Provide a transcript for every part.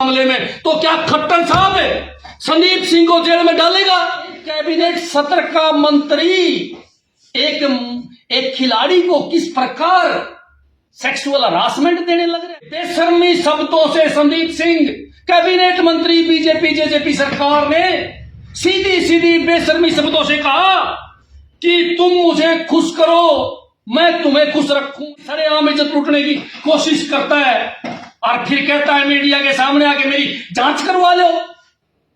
मामले में, तो क्या खट्टर साहब संदीप सिंह को जेल में डालेगा? कैबिनेट सत्र का मंत्री एक खिलाड़ी को किस प्रकार सेक्सुअल हरासमेंट देने लग रहे। बेशर्मी शब्दों से संदीप सिंह कैबिनेट मंत्री बीजेपी जेजेपी सरकार ने सीधी सीधी बेशर्मी शब्दों से कहा कि तुम मुझे खुश करो, मैं तुम्हें खुश रखूं। सरेआम इज्जत लूटने की कोशिश करता है और फिर कहता है मीडिया के सामने आके मेरी जांच करवा लो।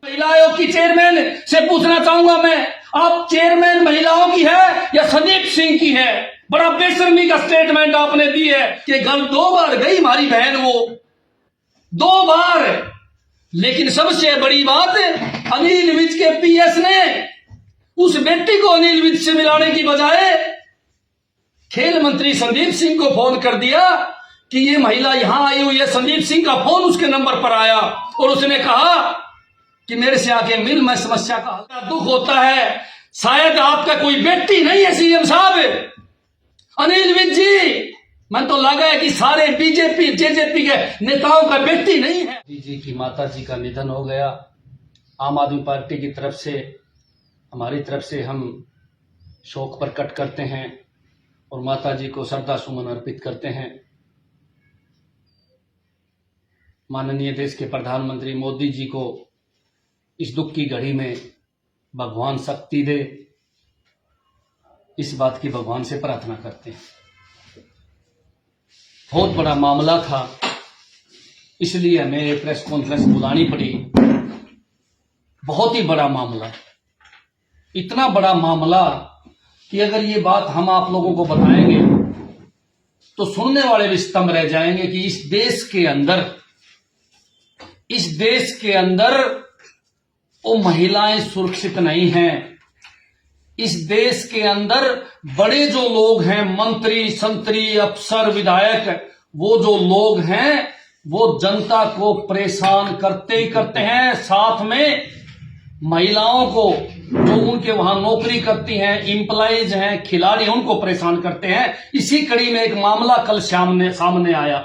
महिला आयोग की चेयरमैन से पूछना चाहूंगा मैं, आप चेयरमैन महिलाओं की है या संदीप सिंह की है? बड़ा बेशर्मी का स्टेटमेंट आपने दी है कि घर 2 बार गई हमारी बहन, वो 2 बार। लेकिन सबसे बड़ी बात, अनिल विज के पीएस ने उस बेटी को अनिल विज से मिलाने की बजाय खेल मंत्री संदीप सिंह को फोन कर दिया कि ये महिला यहां आई हुई है। संदीप सिंह का फोन उसके नंबर पर आया और उसने कहा कि मेरे से आके मिल, मैं समस्या का हल। दुख होता है शायद आपका कोई बेटी नहीं है सीएम साहब। अनिल विज जी, मैं तो लगा है कि सारे बीजेपी जेजेपी के नेताओं का बेटी नहीं है। जी की माता जी का निधन हो गया। आम आदमी पार्टी की तरफ से, हमारी तरफ से हम शोक प्रकट करते हैं और माता जी को श्रद्धा सुमन अर्पित करते हैं। माननीय देश के प्रधानमंत्री मोदी जी को इस दुख की घड़ी में भगवान शक्ति दे, इस बात की भगवान से प्रार्थना करते हैं। बहुत बड़ा मामला था, इसलिए हमें प्रेस कॉन्फ्रेंस बुलानी पड़ी। बहुत ही बड़ा मामला, इतना बड़ा मामला कि अगर ये बात हम आप लोगों को बताएंगे तो सुनने वाले भी स्तंभ रह जाएंगे कि इस देश के अंदर वो महिलाएं सुरक्षित नहीं हैं। इस देश के अंदर बड़े जो लोग हैं, मंत्री संतरी अफसर विधायक, वो जो लोग हैं वो जनता को परेशान करते ही करते हैं। साथ में महिलाओं को जो उनके वहां नौकरी करती हैं, एम्प्लॉइज हैं, खिलाड़ी, उनको परेशान करते हैं। इसी कड़ी में एक मामला कल सामने आया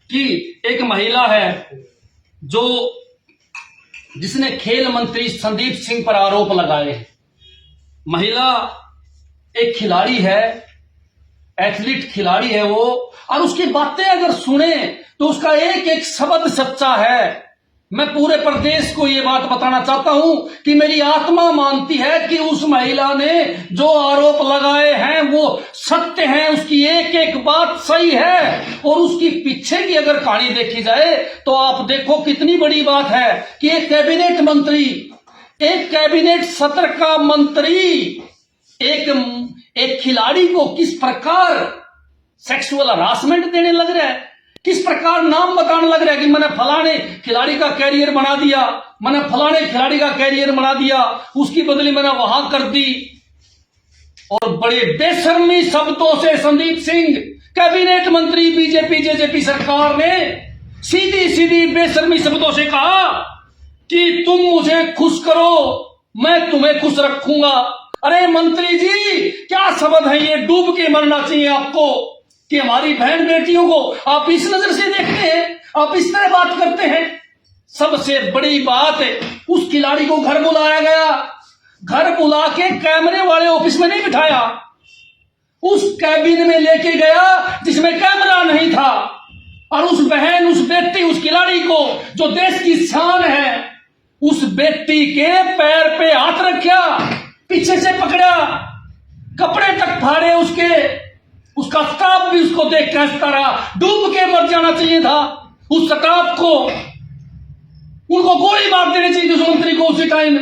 कि एक महिला है जिसने खेल मंत्री संदीप सिंह पर आरोप लगाए हैं। महिला एक खिलाड़ी है, एथलीट खिलाड़ी है वो, और उसकी बातें अगर सुने तो उसका एक एक शब्द सच्चा है। मैं पूरे प्रदेश को ये बात बताना चाहता हूं कि मेरी आत्मा मानती है कि उस महिला ने जो आरोप लगाए हैं वो सत्य हैं, उसकी एक एक बात सही है। और उसकी पीछे की अगर कहानी देखी जाए तो आप देखो कितनी बड़ी बात है कि एक कैबिनेट मंत्री, एक कैबिनेट सत्र का मंत्री एक खिलाड़ी को किस प्रकार सेक्सुअल हरासमेंट देने लग रहा है, किस प्रकार नाम बताने लग रहा है कि मैंने फलाने खिलाड़ी का कैरियर बना दिया, मैंने फलाने खिलाड़ी का कैरियर बना दिया, उसकी बदली मैंने वहां कर दी। और बड़े बेशर्मी शब्दों से संदीप सिंह कैबिनेट मंत्री बीजेपी जेजेपी सरकार ने सीधी सीधी बेशर्मी शब्दों से कहा कि तुम मुझे खुश करो, मैं तुम्हें खुश रखूंगा। अरे मंत्री जी, क्या शब्द है ये? डूब के मरना चाहिए आपको कि हमारी बहन बेटियों को आप इस नजर से देखते हैं, आप इस तरह बात करते हैं। सबसे बड़ी बात है, उस खिलाड़ी को घर बुलाया गया, घर बुला के कैमरे वाले ऑफिस में नहीं बिठाया, उस कैबिन में लेके गया जिसमें कैमरा नहीं था। और उस बहन, उस बेटी, उस खिलाड़ी को जो देश की शान है, उस बेटी के पैर पे हाथ रखा, पीछे से पकड़ा, कपड़े तक फाड़े उसका स्टाफ भी उसको देख के हंसता रहा। डूब के मर जाना चाहिए था उस स्टाफ को, उनको गोली मार देनी चाहिए उस मंत्री को उसी टाइम।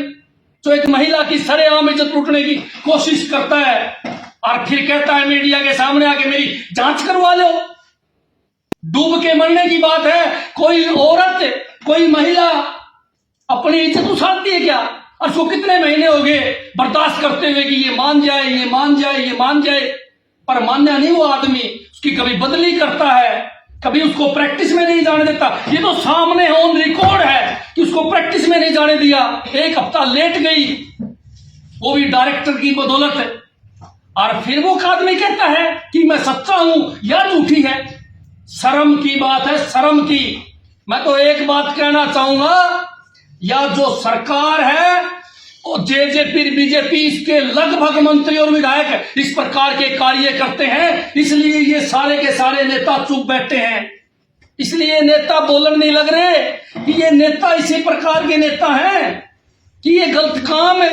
जो एक महिला की सरेआम इज्जत लूटने की कोशिश करता है और फिर कहता है मीडिया के सामने आके मेरी जांच करवा लो। डूब के मरने की बात है। कोई औरत, कोई महिला अपनी इज्जत उछालती है क्या? और उसको कितने महीने हो गए बर्दाश्त करते हुए कि ये मान जाए, ये मान जाए, ये मान जाए, पर मानना नहीं वो आदमी। उसकी कभी बदली करता है, कभी उसको प्रैक्टिस में नहीं जाने देता। ये तो सामने ऑन रिकॉर्ड है कि उसको प्रैक्टिस में नहीं जाने दिया। 1 हफ्ता लेट गई, वो भी डायरेक्टर की बदौलत। और फिर वो आदमी कहता है कि मैं सच्चा हूं या झूठी है। शर्म की बात है, शर्म की। मैं तो एक बात कहना चाहूंगा, या जो सरकार है और जेजेपी बीजेपी इसके लगभग मंत्री और विधायक इस प्रकार के कार्य करते हैं, इसलिए ये सारे के सारे नेता चुप बैठे हैं। इसलिए नेता बोलने नहीं लग रहे कि ये नेता इसी प्रकार के नेता हैं कि ये गलत काम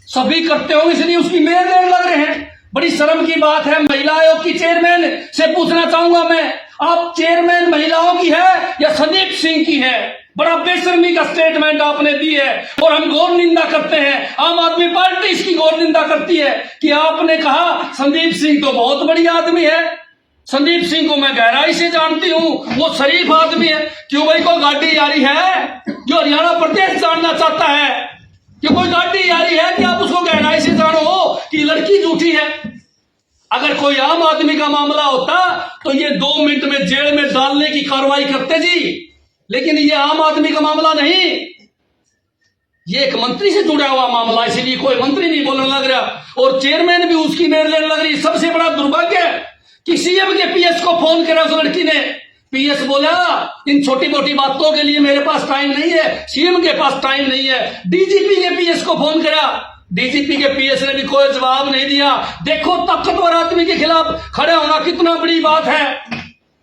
सभी करते होंगे, इसलिए उसकी मेहर लेने लग रहे हैं। बड़ी शर्म की बात है। महिला आयोग की चेयरमैन से पूछना चाहूंगा मैं, आप चेयरमैन महिलाओं की है या संदीप सिंह की है? बड़ा बेशर्मी का स्टेटमेंट आपने दी है और हम घोर निंदा करते हैं। आम आदमी पार्टी इसकी घोर निंदा करती है कि आपने कहा संदीप सिंह तो बहुत बड़ी आदमी है। संदीप सिंह को मैं गहराई से जानती हूं, वो शरीफ आदमी है। क्यों भाई कोई गाड़ी जारी है जो हरियाणा प्रदेश जानना चाहता है कि कोई गाड़ी जारी है कि आप उसको गहराई से जानो कि लड़की झूठी है? अगर कोई आम आदमी का मामला होता तो ये 2 मिनट में जेल में डालने की कार्रवाई करते जी, लेकिन ये आम आदमी का मामला नहीं, ये एक मंत्री से जुड़ा हुआ मामला, इसलिए कोई मंत्री नहीं बोलने लग रहा और चेयरमैन भी उसकी मेहर लेने लग रही। सबसे बड़ा दुर्भाग्य है कि सीएम के पीएस को फोन करा उस लड़की ने। पीएस बोला इन छोटी मोटी बातों के लिए मेरे पास टाइम नहीं है, सीएम के पास टाइम नहीं है। डीजीपी के पीएस को फोन करा, डीजीपी के पीएस ने भी कोई जवाब नहीं दिया। देखो ताकतवर आदमी के खिलाफ खड़ा होना कितना बड़ी बात है,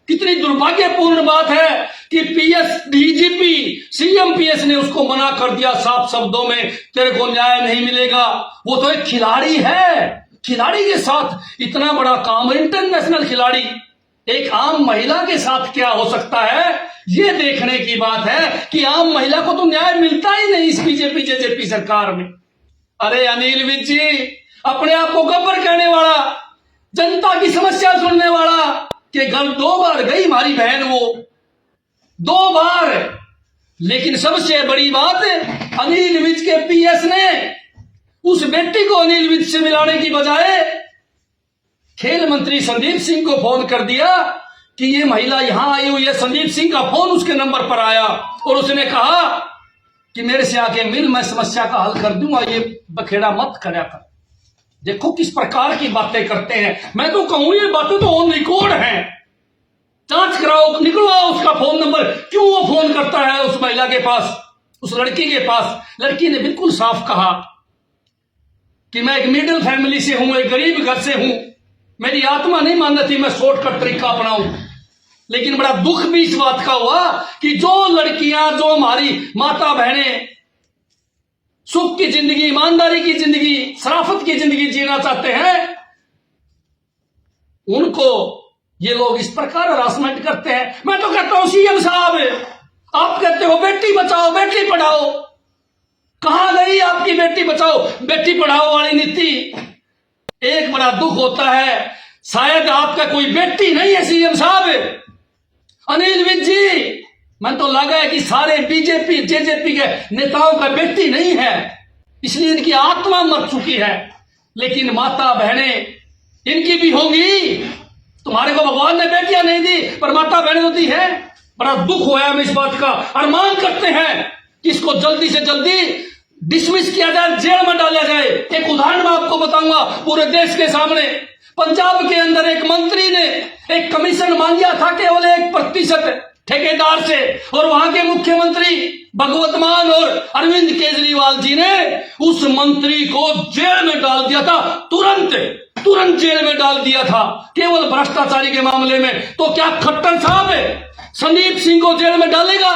कितनी दुर्भाग्यपूर्ण बात है कि पीएस डीजीपी सीएम पीएस ने उसको मना कर दिया साफ शब्दों में, तेरे को न्याय नहीं मिलेगा। वो तो एक खिलाड़ी है, खिलाड़ी के साथ इतना बड़ा काम, इंटरनेशनल खिलाड़ी, एक आम महिला के साथ क्या हो सकता है ये देखने की बात है कि आम महिला को तो न्याय मिलता ही नहीं इस बीजेपी जेजेपी सरकार में। अरे अनिल विज जी, अपने आप को गब्बर कहने वाला, जनता की समस्या सुनने वाला, कि घर 2 बार गई हमारी बहन, वो 2 बार। लेकिन सबसे बड़ी बात अनिल विज के पीएस ने उस बेटी को अनिल विज से मिलाने की बजाय खेल मंत्री संदीप सिंह को फोन कर दिया कि ये महिला यहां आई हुई है। संदीप सिंह का फोन उसके नंबर पर आया और उसने कहा कि मेरे से आके मिल, मैं समस्या का हल कर दूंगा, ये बखेड़ा मत करा कर। देखो किस प्रकार की बातें करते हैं। मैं तो कहूं ये बातें तो ऑन रिकॉर्ड हैं, जांच कराओ, निकलवाओ उसका फोन नंबर, क्यों वो फोन करता है उस महिला के पास, उस लड़की के पास। लड़की ने बिल्कुल साफ कहा कि मैं एक मिडिल फैमिली से हूं, एक गरीब घर से हूं, मेरी आत्मा नहीं मान रही मैं शॉर्टकट तरीका अपनाऊं। लेकिन बड़ा दुख भी इस बात का हुआ कि जो लड़कियां, जो हमारी माता बहनें सुख की जिंदगी, ईमानदारी की जिंदगी, शराफत की जिंदगी जीना चाहते हैं, उनको ये लोग इस प्रकार हरासमेंट करते हैं। मैं तो कहता हूं सीएम साहब, आप कहते हो बेटी बचाओ बेटी पढ़ाओ, कहां गई आपकी बेटी बचाओ बेटी पढ़ाओ वाली नीति? एक बड़ा दुख होता है, शायद आपका कोई बेटी नहीं है सीएम साहब। अनिल विज जी, मन तो लगा है कि सारे बीजेपी जेजेपी के नेताओं का बेटी नहीं है, इसलिए इनकी आत्मा मर चुकी है। लेकिन माता बहनें इनकी भी होंगी। तुम्हारे को भगवान ने बेटियां नहीं दी पर माता बहनें तो दी है। बड़ा दुख हुआ है, हम इस बात का अरमान करते हैं कि इसको जल्दी से जल्दी डिसमिस किया जाए, जेल में डाला जाए। एक उदाहरण मैं आपको बताऊंगा पूरे देश के सामने। पंजाब के अंदर एक मंत्री ने एक कमीशन मांगा था केवल 1% ठेकेदार से, और वहां के मुख्यमंत्री भगवत मान और अरविंद केजरीवाल जी ने उस मंत्री को जेल में डाल दिया था, तुरंत जेल में डाल दिया था केवल भ्रष्टाचारी के मामले में। तो क्या खट्टर साहब संदीप सिंह को जेल में डालेगा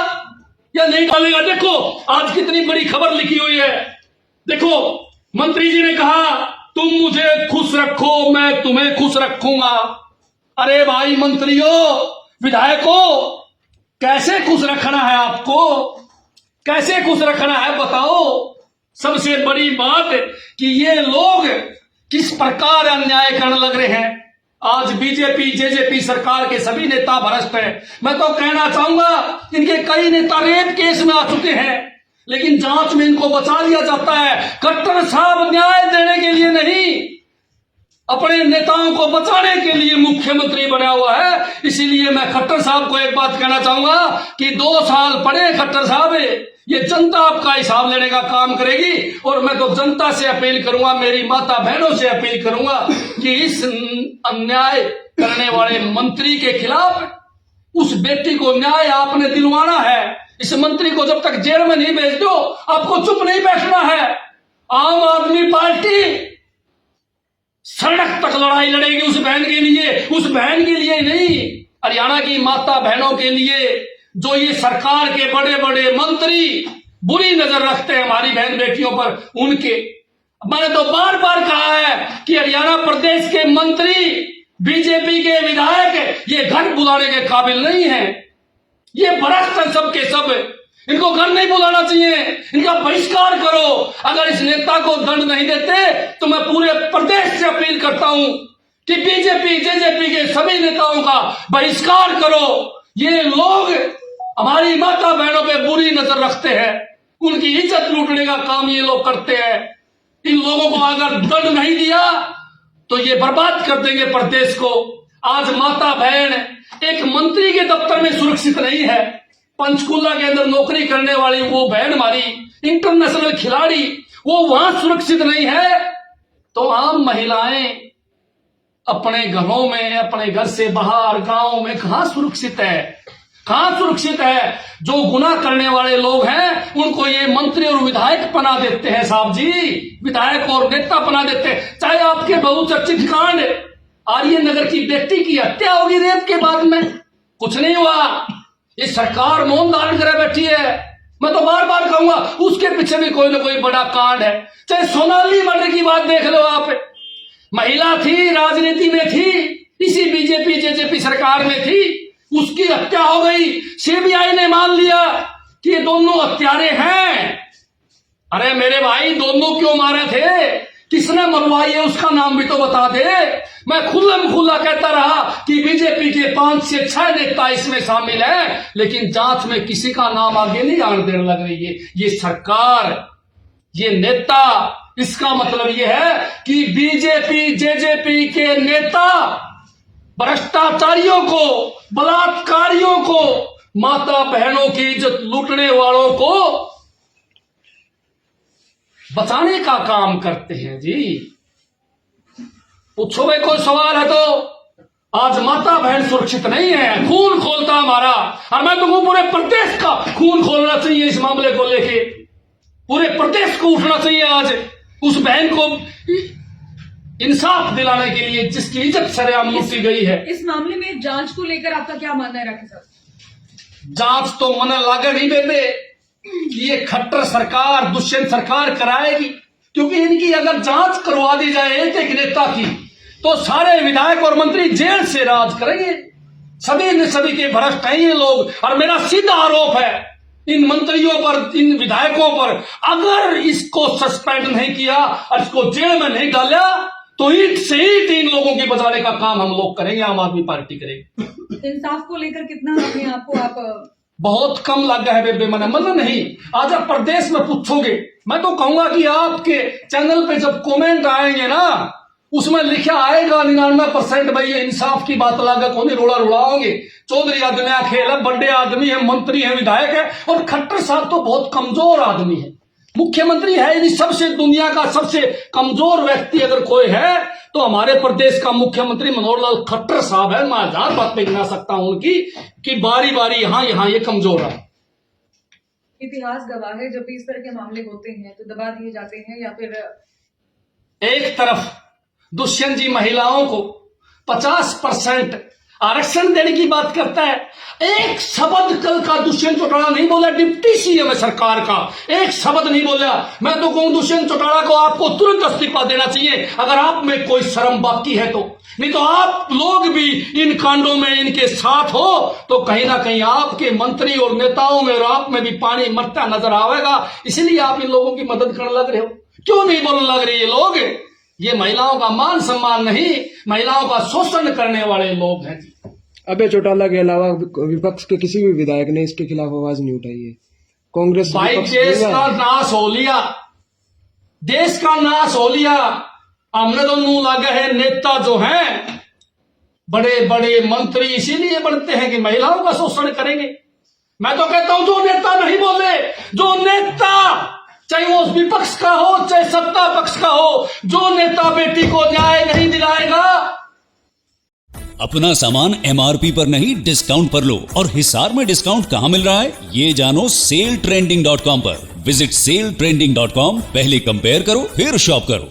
या नहीं डालेगा? देखो आज कितनी बड़ी खबर लिखी हुई है। देखो मंत्री जी ने कहा तुम मुझे खुश रखो मैं तुम्हें खुश रखूंगा। अरे भाई मंत्रियों, विधायकों, कैसे खुश रखना है आपको, कैसे खुश रखना है बताओ। सबसे बड़ी बात कि ये लोग किस प्रकार अन्याय करने लग रहे हैं। आज बीजेपी जेजेपी सरकार के सभी नेता भ्रष्ट हैं। मैं तो कहना चाहूंगा इनके कई नेता रेप केस में आ चुके हैं, लेकिन जांच में इनको बचा लिया जाता है। खट्टर साहब न्याय देने के लिए नहीं, अपने नेताओं को बचाने के लिए मुख्यमंत्री बना हुआ है। इसीलिए मैं खट्टर साहब को एक बात कहना चाहूंगा कि 2 साल पड़े खट्टर साहब, ये जनता आपका हिसाब लेने का काम करेगी। और मैं तो जनता से अपील करूंगा, मेरी माता बहनों से अपील करूंगा कि इस अन्याय करने वाले मंत्री के खिलाफ उस बेटी को न्याय आपने दिलवाना है। इस मंत्री को जब तक जेल में नहीं भेज दो, आपको चुप नहीं बैठना है। आम आदमी पार्टी सड़क तक लड़ाई लड़ेगी उस बहन के लिए, उस बहन के लिए नहीं, हरियाणा की माता बहनों के लिए जो ये सरकार के बड़े बड़े मंत्री बुरी नजर रखते हैं हमारी बहन बेटियों पर, उनके। मैंने तो बार बार कहा है कि हरियाणा प्रदेश के मंत्री, बीजेपी के विधायक ये घर बुलाने के काबिल नहीं है। ये भ्रष्ट है सबके सब, इनको घर नहीं बुलाना चाहिए, इनका बहिष्कार करो। अगर इस नेता को दंड नहीं देते तो मैं पूरे प्रदेश से अपील करता हूं कि बीजेपी जेजेपी के सभी नेताओं का बहिष्कार करो। ये लोग हमारी माता बहनों पे बुरी नजर रखते हैं, उनकी इज्जत लूटने का काम ये लोग करते हैं। इन लोगों को अगर दंड नहीं दिया तो ये बर्बाद कर देंगे प्रदेश को। आज माता बहन एक मंत्री के दफ्तर में सुरक्षित नहीं है, पंचकुला के अंदर नौकरी करने वाली वो बहन हमारी इंटरनेशनल खिलाड़ी, वो वहां सुरक्षित नहीं है, तो आम महिलाएं अपने घरों में, अपने घर से बाहर गांव में कहां सुरक्षित है, कहां सुरक्षित है। जो गुनाह करने वाले लोग हैं उनको ये मंत्री और विधायक बना देते हैं साहब जी, विधायक और नेता बना देते हैं। चाहे आपके बहुचर्चित कांड आर्यन नगर की बेटी की हत्या होगी रेप के बाद में, कुछ नहीं हुआ, ये सरकार मौन धारण करे बैठी है। मैं तो बार बार कहूंगा उसके पीछे भी कोई ना कोई बड़ा कांड है। चाहे सोनाली मर्डर की बात देख लो आप, महिला थी, राजनीति में थी, इसी बीजेपी जेजेपी सरकार में थी, उसकी हत्या हो गई, सीबीआई ने मान लिया कि ये दोनों हत्यारे हैं। अरे मेरे भाई, दोनों क्यों मारे थे, किसने मरवाई है, उसका नाम भी तो बता दे। मैं खुला कहता रहा कि बीजेपी के 5 से 6 नेता इसमें शामिल हैं, लेकिन जांच में किसी का नाम आगे नहीं आने देने लग रही है ये सरकार, ये नेता। इसका मतलब यह है कि बीजेपी जेजेपी के नेता भ्रष्टाचारियों को, बलात्कारियों को, माता बहनों की इज्जत लूटने वालों को बचाने का काम करते हैं जी। पूछो भाई कोई सवाल है तो। आज माता बहन सुरक्षित नहीं है, खून खोलता हमारा, और मैं तो पूरे प्रदेश का खून खोलना चाहिए इस मामले को लेके, पूरे प्रदेश को उठना चाहिए आज उस बहन को इंसाफ दिलाने के लिए जिसकी इज्जत सरेआम लूटी गई है। इस मामले में जांच को लेकर आपका क्या मानना है राकेश साहब? जांच तो मन लागे नहीं देते कि ये खट्टर सरकार, दुष्यंत सरकार कराएगी, क्योंकि इनकी अगर जांच करवा दी जाए एक एक नेता की तो सारे विधायक और मंत्री जेल से राज करेंगे। सभी के भ्रष्ट हैं ये लोग, और मेरा सीधा आरोप है इन मंत्रियों पर, इन विधायकों पर। अगर इसको सस्पेंड नहीं किया और इसको जेल में नहीं डाला तो ईट से ईट इन लोगों की बचाने का काम हम लोग करेंगे, आम आदमी पार्टी करेगी। इंसाफ को लेकर कितना अपने आप को आप बहुत कम लग गया है बेबे, मन नहीं। आज आप प्रदेश में पूछोगे, मैं तो कहूंगा कि आपके चैनल पे जब कमेंट आएंगे ना, उसमें लिखा आएगा 99% भाई ये इंसाफ की बात लगा, कौन रोड़ा रुड़ाओगे। चौधरी आदमी खेल है, बड़े आदमी है, मंत्री है, विधायक है, और खट्टर साहब तो बहुत कमजोर आदमी है, मुख्यमंत्री है। यदि सबसे दुनिया का सबसे कमजोर व्यक्ति अगर कोई है तो हमारे प्रदेश का मुख्यमंत्री मनोहर लाल खट्टर साहब है। मैं 1000 बातें गिना सकता हूं उनकी कि बारी बारी यहां ये कमजोर है। इतिहास गवाह है, जब भी इस तरह के मामले होते हैं तो दबा दिए जाते हैं, या फिर एक तरफ दुष्यंत जी महिलाओं को 50% आरक्षण देने की बात करता है, एक शब्द कल का दुष्यंत चौटाला नहीं बोला, डिप्टी सीएम है सरकार का, एक शब्द नहीं बोला। मैं तो कहूं दुष्यंत चौटाला को आपको तुरंत इस्तीफा देना चाहिए अगर आप में कोई शर्म बाकी है तो, नहीं तो आप लोग भी इन कांडों में इनके साथ हो तो कहीं ना कहीं आपके मंत्री और नेताओं में और आप में भी पानी मरता नजर आएगा। इसलिए आप इन लोगों की मदद करने लग रहे हो। क्यों नहीं बोलने लग रहे ये लोग? ये महिलाओं का मान सम्मान नहीं, महिलाओं का शोषण करने वाले लोग हैं। अभय चौटाला के अलावा विपक्ष के किसी भी विधायक ने इसके खिलाफ आवाज नहीं उठाई है। कांग्रेस भाई देश का नाश हो लिया, देश का नाश हो लिया। हमने तो नू लगा है नेता जो हैं बड़े बड़े मंत्री इसीलिए बनते हैं कि महिलाओं का शोषण करेंगे। मैं तो कहता हूं जो नेता नहीं बोले, जो नेता चाहे वो विपक्ष का हो चाहे सत्ता पक्ष का हो, जो नेता बेटी को न्याय नहीं दिलाएगा अपना सामान MRP पर नहीं डिस्काउंट पर लो। और हिसार में डिस्काउंट कहाँ मिल रहा है ये जानो SaleTrending.com पर। विजिट SaleTrending.com, पहले कंपेयर करो फिर शॉप करो।